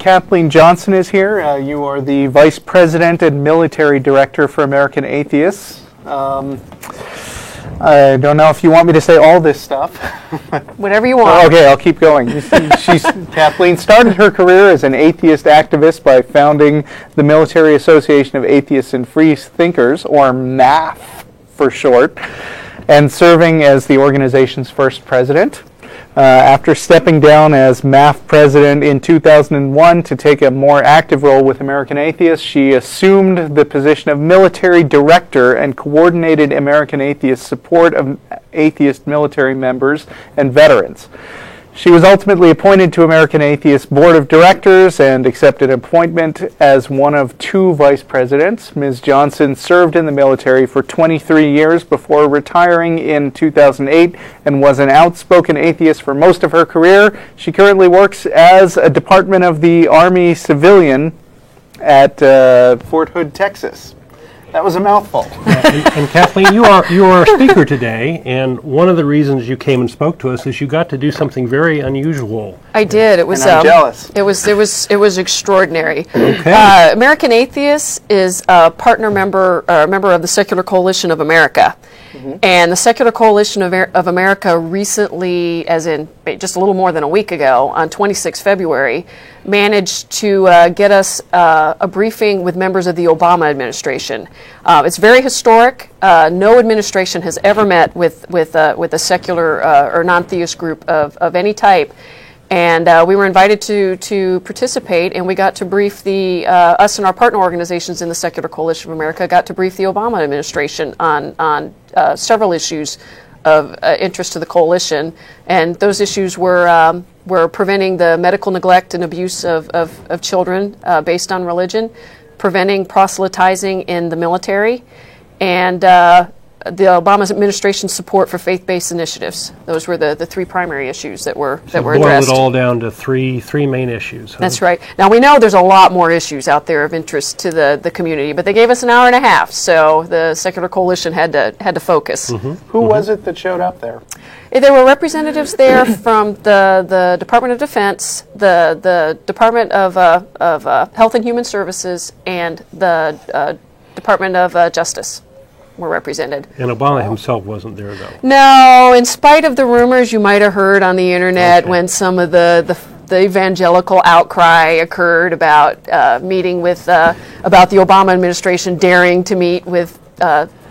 Kathleen Johnson is here. You are the Vice President and Military Director for American Atheists. I don't know if you want me to say all this stuff. Whatever you want. Okay, I'll keep going. Kathleen started her career as an atheist activist by founding the Military Association of Atheists and Free Thinkers, or MAF for short, and serving as the organization's first president. After stepping down as MAF president in 2001 to take a more active role with American Atheists, she assumed the position of military director and coordinated American Atheists' support of atheist military members and veterans. She was ultimately appointed to American Atheists' board of directors and accepted appointment as one of two vice presidents. Ms. Johnson served in the military for 23 years before retiring in 2008 and was an outspoken atheist for most of her career. She currently works as a Department of the Army civilian at Fort Hood, Texas. That was a mouthful. And Kathleen, you are our speaker today, and one of the reasons you came and spoke to us is you got to do something very unusual. I did. It was. And I'm jealous. It was extraordinary. Okay. American Atheists is a member of the Secular Coalition of America. And the Secular Coalition of America recently, as in just a little more than a week ago, on 26 February, managed to get us a briefing with members of the Obama administration. It's very historic. No administration has ever met with a secular or non-theist group of any type. And we were invited to participate, and we got to brief us and our partner organizations in the Secular Coalition of America got to brief the Obama administration on several issues of interest to the coalition. And those issues were preventing the medical neglect and abuse of children based on religion, preventing proselytizing in the military, and the Obama administration's support for faith-based initiatives. Those were the three primary issues that were addressed. Boiled it all down to three main issues. Huh? That's right. Now we know there's a lot more issues out there of interest to the community, but they gave us an hour and a half, so the Secular Coalition had to focus. Who was it that showed up there? There were representatives there from the Department of Defense, the Department of Health and Human Services, and the Department of Justice were represented. And Obama himself wasn't there, though. No, in spite of the rumors you might have heard on the internet when some of the evangelical outcry occurred about meeting with about the Obama administration daring to meet with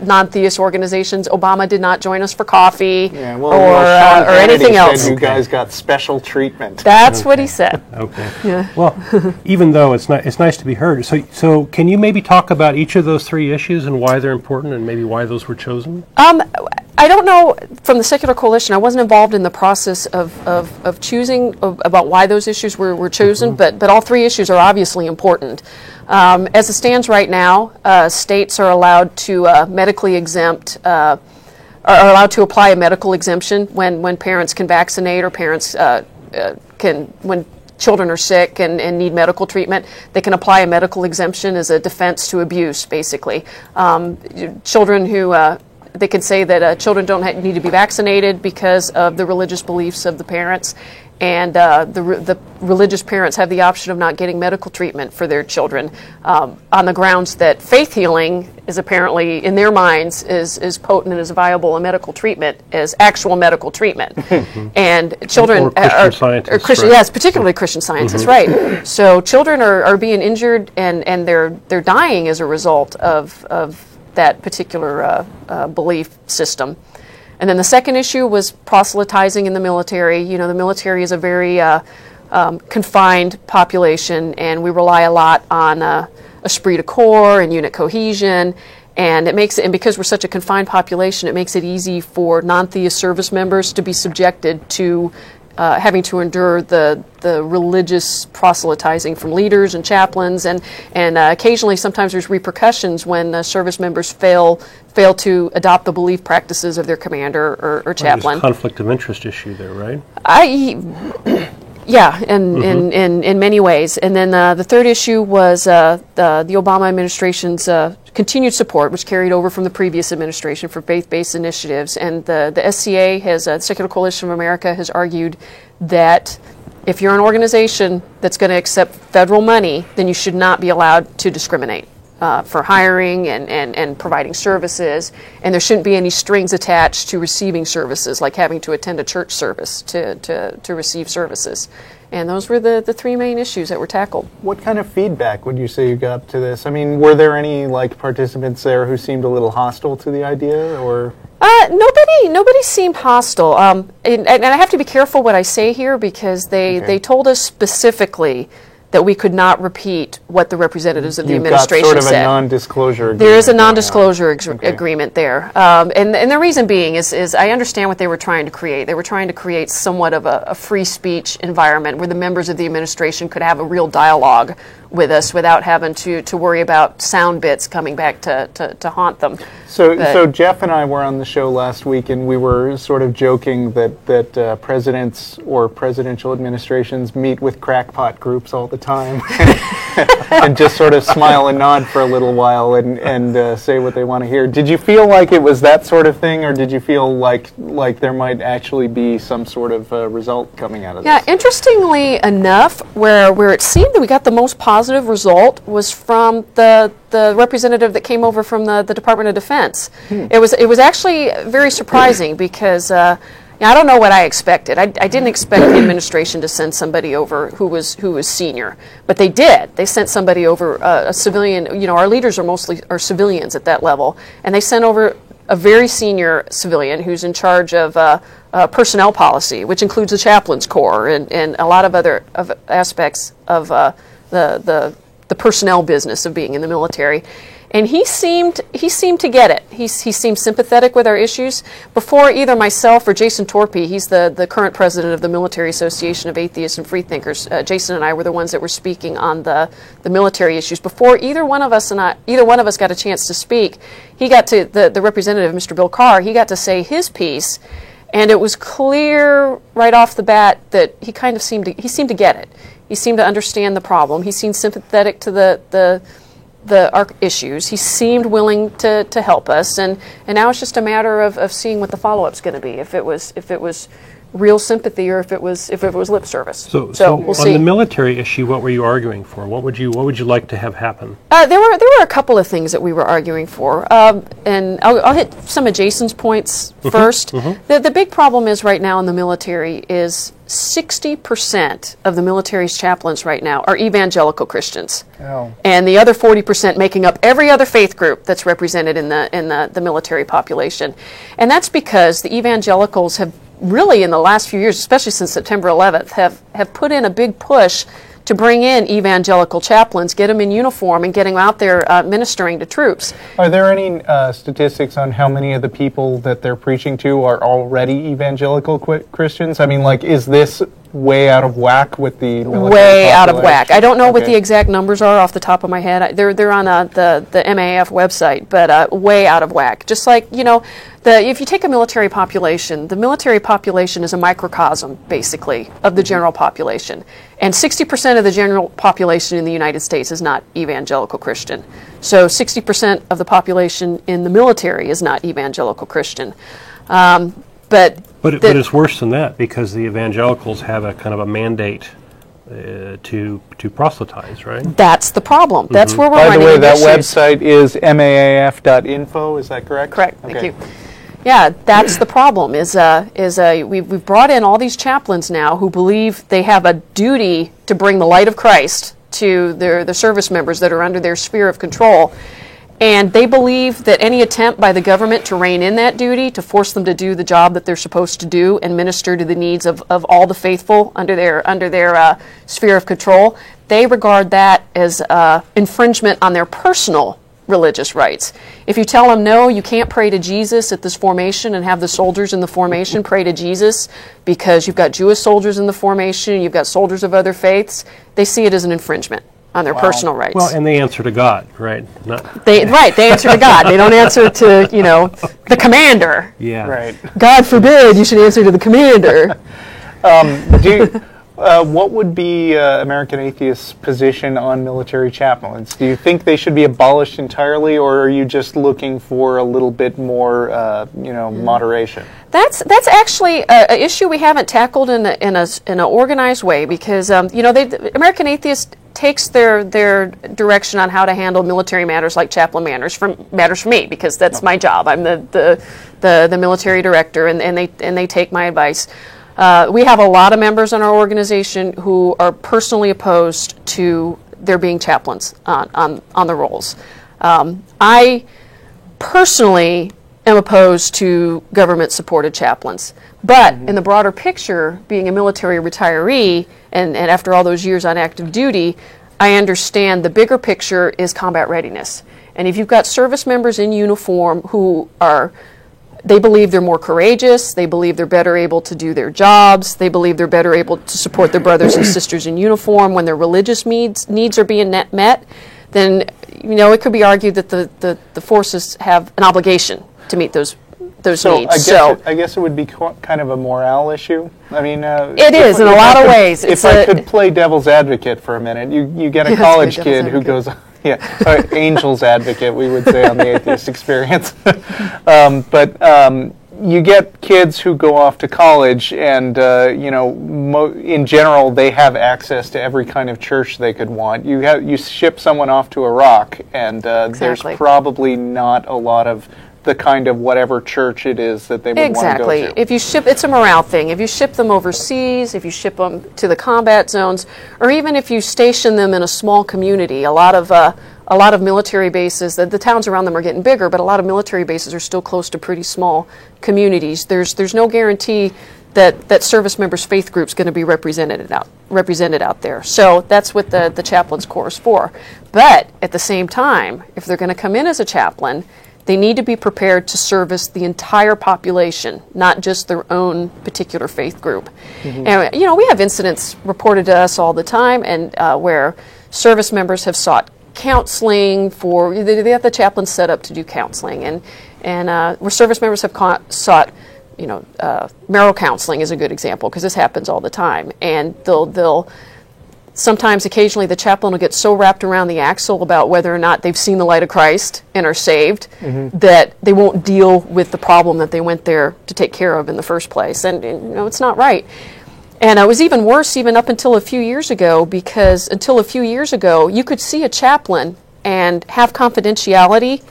non-theist organizations. Obama did not join us for coffee or anything else. Said you guys got special treatment. That's what he said. Okay. Yeah. Well, even though it's nice to be heard. So can you maybe talk about each of those three issues and why they're important and maybe why those were chosen? I don't know from the Secular Coalition. I wasn't involved in the process of choosing about why those issues were chosen, but all three issues are obviously important. As it stands right now, states are allowed to medically exempt, are allowed to apply a medical exemption when parents can vaccinate or parents when children are sick and need medical treatment. They can apply a medical exemption as a defense to abuse, basically. Children who they can say that children don't need to be vaccinated because of the religious beliefs of the parents, and the religious parents have the option of not getting medical treatment for their children on the grounds that faith healing is apparently, in their minds, is potent and is viable a medical treatment as actual medical treatment. And children or Christian scientists, Christian, right? yes, particularly Christian scientists, right? So children are being injured and they're dying as a result of that particular belief system. And then the second issue was proselytizing in the military. You know, the military is a very confined population, and we rely a lot on esprit de corps and unit cohesion. And and because we're such a confined population, it makes it easy for non-theist service members to be subjected to having to endure the religious proselytizing from leaders and chaplains, and occasionally sometimes there's repercussions when service members fail to adopt the belief practices of their commander or chaplain. There's a conflict of interest issue there, right? Yeah, in many ways. And then the third issue was the Obama administration's continued support, which carried over from the previous administration for faith-based initiatives. And the SCA the Secular Coalition of America, has argued that If you're an organization that's going to accept federal money, then you should not be allowed to discriminate for hiring and providing services, and there shouldn't be any strings attached to receiving services, like having to attend a church service to receive services. And those were the three main issues that were tackled. What kind of feedback would you say you got to this? I mean, were there any participants there who seemed a little hostile to the idea, or? Nobody seemed hostile. And I have to be careful what I say here, because they told us specifically that we could not repeat what the representatives of the administration said. You've got sort of a non-disclosure agreement. There is a non-disclosure agreement there. And the reason being is I understand what they were trying to create. They were trying to create somewhat of a free speech environment where the members of the administration could have a real dialogue with us without having to worry about sound bits coming back to haunt them. So Jeff and I were on the show last week, and we were sort of joking that presidents or presidential administrations meet with crackpot groups all the time and just sort of smile and nod for a little while and say what they want to hear. Did you feel like it was that sort of thing, or did you feel like there might actually be some sort of result coming out of this? Yeah, interestingly enough, where it seemed that we got the most positive result was from the representative that came over from the Department of Defense. It was actually very surprising, because I don't know what I expected. I didn't expect the administration to send somebody over who was senior, but they did. They sent somebody over, a civilian. Our leaders are civilians at that level, and they sent over a very senior civilian who's in charge of personnel policy, which includes the chaplains corps and a lot of other aspects of the personnel business of being in the military. And he seemed to get it. He seemed sympathetic with our issues. Before either myself or Jason Torpy, he's the current president of the Military Association of Atheists and Freethinkers. Jason and I were the ones that were speaking on the military issues. Before either one of us got a chance to speak, he got to the representative, Mr. Bill Carr. He got to say his piece, and it was clear right off the bat that he seemed to get it. He seemed to understand the problem. He seemed sympathetic to our issues. He seemed willing to help us, and now it's just a matter of seeing what the follow-up's going to be. If it was real sympathy, or if it was lip service. So we'll see. On the military issue, what were you arguing for? What would you like to have happen? There were a couple of things that we were arguing for, and I'll hit some of Jason's points first. The big problem is right now in the military is 60% of the military's chaplains right now are evangelical Christians, and the other 40% making up every other faith group that's represented in the military population, and that's because the evangelicals have really in the last few years, especially since September 11th, have put in a big push to bring in evangelical chaplains, get them in uniform, and getting out there ministering to troops. Are there any statistics on how many of the people that they're preaching to are already evangelical Christians? I mean, is this way out of whack with the military Way out of population? whack. I don't know what the exact numbers are off the top of my head. They're on the MAF website, but way out of whack. Just like, if you take a military population, the military population is a microcosm, basically, of the general population. And 60% of the general population in the United States is not evangelical Christian. So 60% of the population in the military is not evangelical Christian. But it's worse than that, because the evangelicals have a kind of a mandate to proselytize, right? That's the problem. That's where we're running into issues. By the way, that website is maaf.info. Is that correct? Correct. Thank you. Yeah, that's the problem. We've brought in all these chaplains now who believe they have a duty to bring the light of Christ to the service members that are under their sphere of control. And they believe that any attempt by the government to rein in that duty, to force them to do the job that they're supposed to do and minister to the needs of all the faithful under their sphere of control, they regard that as infringement on their personal religious rights. If you tell them, no, you can't pray to Jesus at this formation and have the soldiers in the formation pray to Jesus because you've got Jewish soldiers in the formation, you've got soldiers of other faiths, they see it as an infringement on their personal rights. Well, and they answer to God, right? They answer to God. They don't answer to, the commander. Yeah. Right. God forbid you should answer to the commander. what would be American Atheists' position on military chaplains? Do you think they should be abolished entirely, or are you just looking for a little bit more, moderation? That's actually an issue we haven't tackled in an organized way, because American Atheist takes their direction on how to handle military matters like chaplain matters for me, because that's my job. I'm the military director, and they take my advice. We have a lot of members in our organization who are personally opposed to there being chaplains on the rolls. I personally am opposed to government-supported chaplains. But in the broader picture, being a military retiree, and after all those years on active duty, I understand the bigger picture is combat readiness. And if you've got service members in uniform who they believe they're more courageous, they believe they're better able to do their jobs, they believe they're better able to support their brothers and sisters in uniform when their religious needs are being met, then it could be argued that the forces have an obligation to meet those needs. I guess it would be kind of a morale issue. I mean, it is in a lot of ways. If I could play devil's advocate for a minute, you get a college kid who goes, angel's advocate, we would say on the atheist experience. But you get kids who go off to college, and in general, they have access to every kind of church they could want. You ship someone off to Iraq, and there's probably not a lot of the kind of whatever church it is that they would want to go to. Exactly. If you ship, it's a morale thing. If you ship them overseas, if you ship them to the combat zones, or even if you station them in a small community, a lot of military bases, the towns around them are getting bigger, but a lot of military bases are still close to pretty small communities. There's no guarantee that service members' faith group's going to be represented out there. So that's what the chaplain's corps is for. But at the same time, if they're going to come in as a chaplain, they need to be prepared to service the entire population, not just their own particular faith group. Mm-hmm. And we have incidents reported to us all the time, and where service members have sought counseling they have the chaplain set up to do counseling, and where service members have sought, marital counseling is a good example, because this happens all the time, and they'll sometimes, occasionally, the chaplain will get so wrapped around the axle about whether or not they've seen the light of Christ and are saved, that they won't deal with the problem that they went there to take care of in the first place. And it's not right. And it was even worse even up until a few years ago, because until a few years ago, you could see a chaplain and have confidentiality,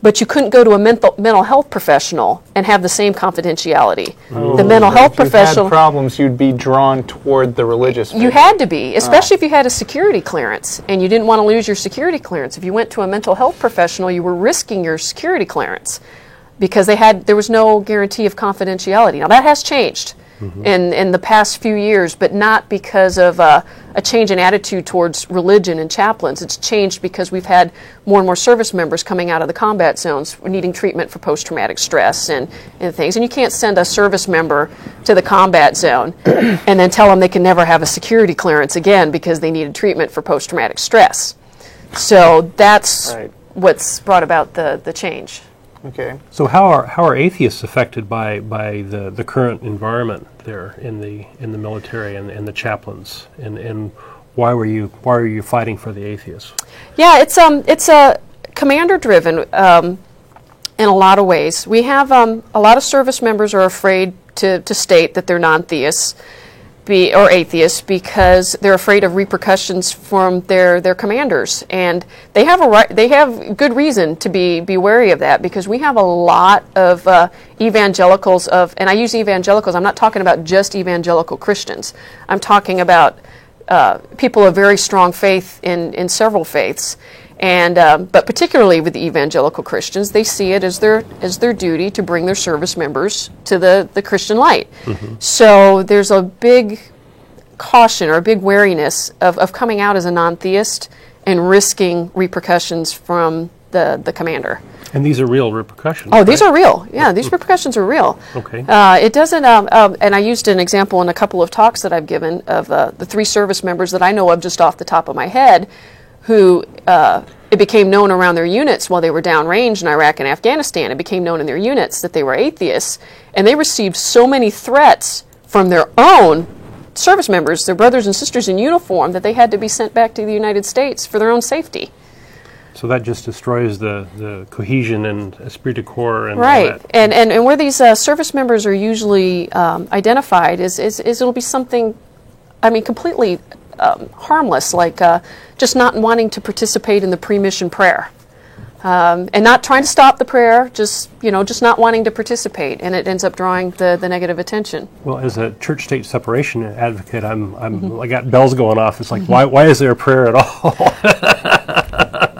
but you couldn't go to a mental health professional and have the same confidentiality. The mental health professional... If you had problems, you'd be drawn toward the religious figure. You had to be, especially if you had a security clearance, and you didn't want to lose your security clearance. If you went to a mental health professional, you were risking your security clearance, because there was no guarantee of confidentiality. Now, that has changed in the past few years, but not because of a change in attitude towards religion and chaplains. It's changed because we've had more and more service members coming out of the combat zones needing treatment for post-traumatic stress and things. And you can't send a service member to the combat zone and then tell them they can never have a security clearance again because they needed treatment for post-traumatic stress. So that's what's brought about the change. Okay. So how are atheists affected by the current environment there in the military and the chaplains, and why were you fighting for the atheists? Yeah, it's a commander driven in a lot of ways. We have a lot of service members are afraid to state that they're non-theists or atheists, because they're afraid of repercussions from their commanders, and they have good reason to be wary of that, because we have a lot of evangelicals and I use evangelicals, I'm not talking about just evangelical Christians. I'm talking about people of very strong faith in several faiths, and but particularly with the evangelical Christians, they see it as their duty to bring their service members to the Christian light. So there's a big caution or a big wariness of coming out as a non-theist and risking repercussions from the commander. And these are real repercussions. Oh, these are real. Yeah, these repercussions are real. Okay. It doesn't, and I used an example in a couple of talks that I've given of the 3 service members that I know of just off the top of my head, who it became known around their units while they were downrange in Iraq and Afghanistan. It became known in their units that they were atheists, and they received so many threats from their own service members, their brothers and sisters in uniform, that they had to be sent back to the United States for their own safety. So that just destroys the cohesion and esprit de corps and all Right, that. and where these service members are usually identified is it'll be something, I mean, completely harmless, like just not wanting to participate in the pre-mission prayer. And not trying to stop the prayer, just not wanting to participate, and it ends up drawing the negative attention. Well, as a church-state separation advocate, I got bells going off. It's like, why is there a prayer at all?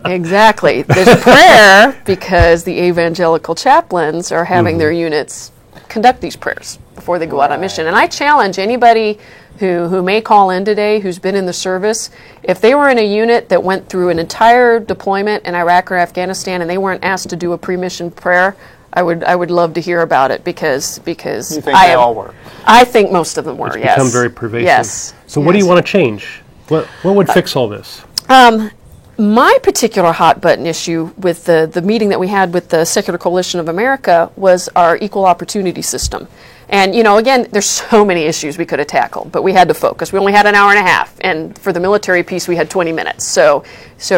Exactly. There's a prayer because the evangelical chaplains are having their units conduct these prayers before they go out on mission. And I challenge anybody who may call in today who's been in the service, if they were in a unit that went through an entire deployment in Iraq or Afghanistan and they weren't asked to do a pre-mission prayer, I would love to hear about it because You think they all were? I think most of them were. It's yes. become very pervasive. Yes. So what do you want to change? What would fix all this? My particular hot button issue with the meeting that we had with the Secular Coalition of America was our equal opportunity system. And, again, there's so many issues we could have tackled, but we had to focus. We only had an hour and a half, and for the military piece, we had 20 minutes. So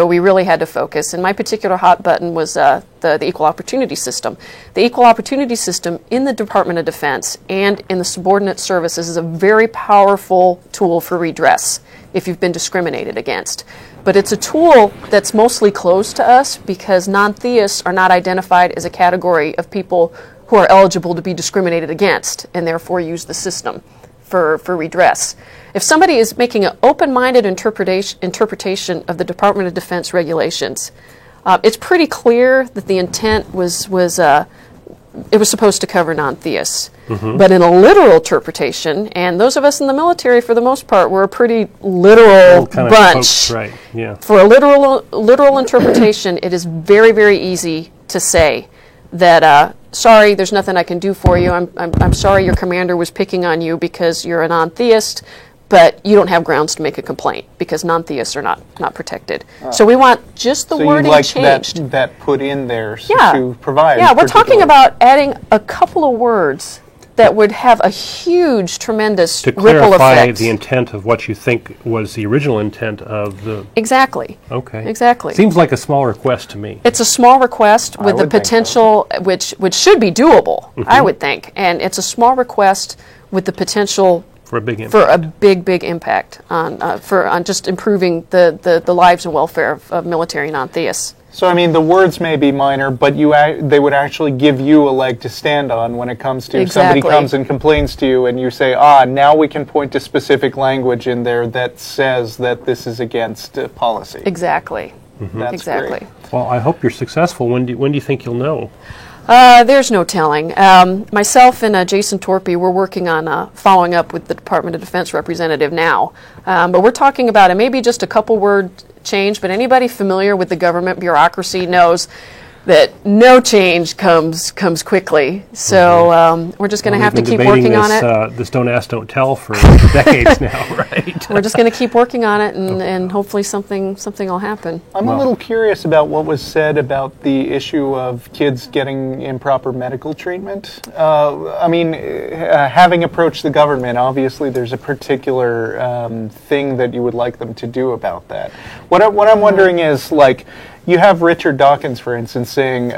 we really had to focus. And my particular hot button was the equal opportunity system. The equal opportunity system in the Department of Defense and in the subordinate services is a very powerful tool for redress if you've been discriminated against. But it's a tool that's mostly closed to us because non-theists are not identified as a category of people who are eligible to be discriminated against and therefore use the system for redress. If somebody is making an open-minded interpretation of the Department of Defense regulations, it's pretty clear that the intent was it was supposed to cover non-theists. But in a literal interpretation, and those of us in the military, for the most part, were a pretty literal Kind of bunch. folks, right? Yeah. For a literal interpretation, it is very, very easy to say that, sorry, there's nothing I can do for you. I'm sorry your commander was picking on you because you're a non-theist, but you don't have grounds to make a complaint because non-theists are not protected. So we want just the So wording you like changed. that put in there Yeah. to provide. Yeah, we're talking particular- about adding a couple of words that would have a huge, tremendous To ripple clarify effect. the intent of what you think was the original intent of the. Exactly. Okay. Exactly. Seems like a small request to me. It's a small request with the would think so. potential, which should be doable, I would think. And it's a small request with the potential For a big impact. for a big impact on just improving the lives and welfare of military non-theists. So, I mean, the words may be minor, but they would actually give you a leg to stand on when it comes to if somebody Exactly. comes and complains to you and you say, now we can point to specific language in there that says that this is against policy. Exactly. That's Exactly. great. Well, I hope you're successful. When do you think you'll know? There's no telling. Myself and Jason Torpy, we're working on following up with the Department of Defense representative now. But we're talking about it, maybe just a couple word change, but anybody familiar with the government bureaucracy knows that no change comes quickly. So we're just going to have to We've been keep debating working on it. this don't ask, don't tell for decades now, right? We're just going to keep working on it, and hopefully something will happen. I'm a little curious about what was said about the issue of kids getting improper medical treatment. I mean, having approached the government, obviously there's a particular thing that you would like them to do about that. What I'm wondering is, like, you have Richard Dawkins, for instance, saying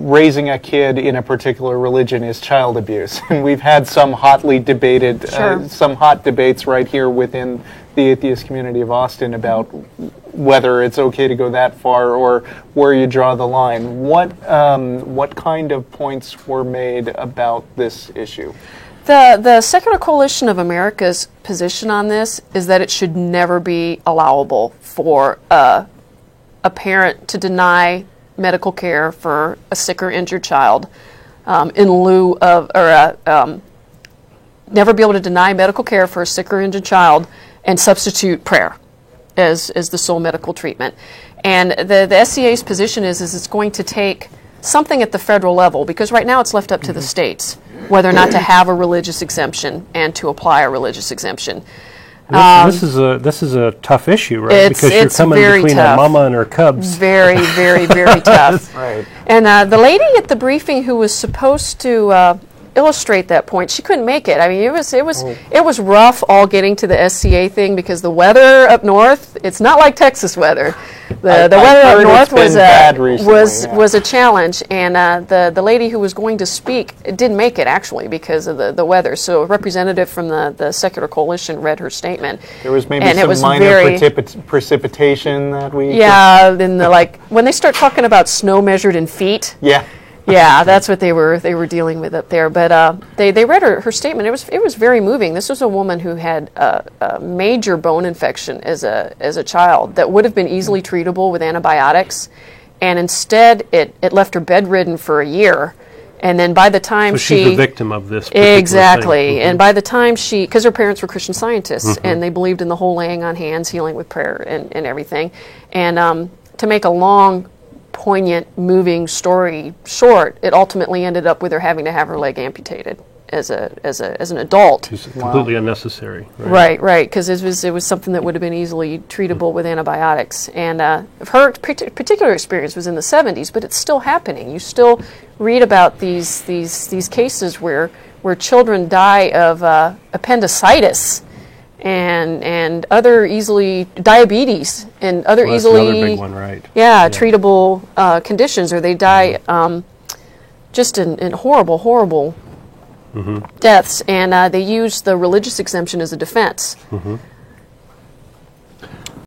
raising a kid in a particular religion is child abuse. And we've had some hotly debated, Sure. some hot debates right here within the atheist community of Austin about whether it's okay to go that far or where you draw the line. What kind of points were made about this issue? The Secular Coalition of America's position on this is that it should never be allowable for a parent to deny medical care for a sick or injured child in lieu of, or never be able to deny medical care for a sick or injured child and substitute prayer as the sole medical treatment. And the SCA's position is it's going to take something at the federal level, because right now it's left up to the states whether or not to have a religious exemption and to apply a religious exemption. This is a tough issue, right? Because you're it's coming very between tough. a mama and her cubs. Very, very, very tough. Right. And the lady at the briefing who was supposed to illustrate that point. She couldn't make it. I mean, it was rough all getting to the SCA thing because the weather up north, it's not like Texas weather. The weather up north was a challenge, and the lady who was going to speak didn't make it actually because of the weather. So a representative from the Secular Coalition read her statement. There was maybe some minor precipitation that week. Yeah, then when they start talking about snow measured in feet. Yeah. Yeah, that's what they were dealing with up there. But they read her statement. It was very moving. This was a woman who had a major bone infection as a child that would have been easily treatable with antibiotics, and instead it left her bedridden for a year. And then by the time she's the victim of this exactly, thing. And by the time because her parents were Christian scientists and they believed in the whole laying on hands, healing with prayer, and everything, and to make a long, poignant, moving story short, it ultimately ended up with her having to have her leg amputated as an adult. It's completely unnecessary. Right, because it was something that would have been easily treatable with antibiotics. And her particular experience was in the 70s, but it's still happening. You still read about these cases where children die of appendicitis and other diabetes and other that's easily another big one, right? Yeah, treatable conditions, or they die just in horrible deaths, and they use the religious exemption as a defense.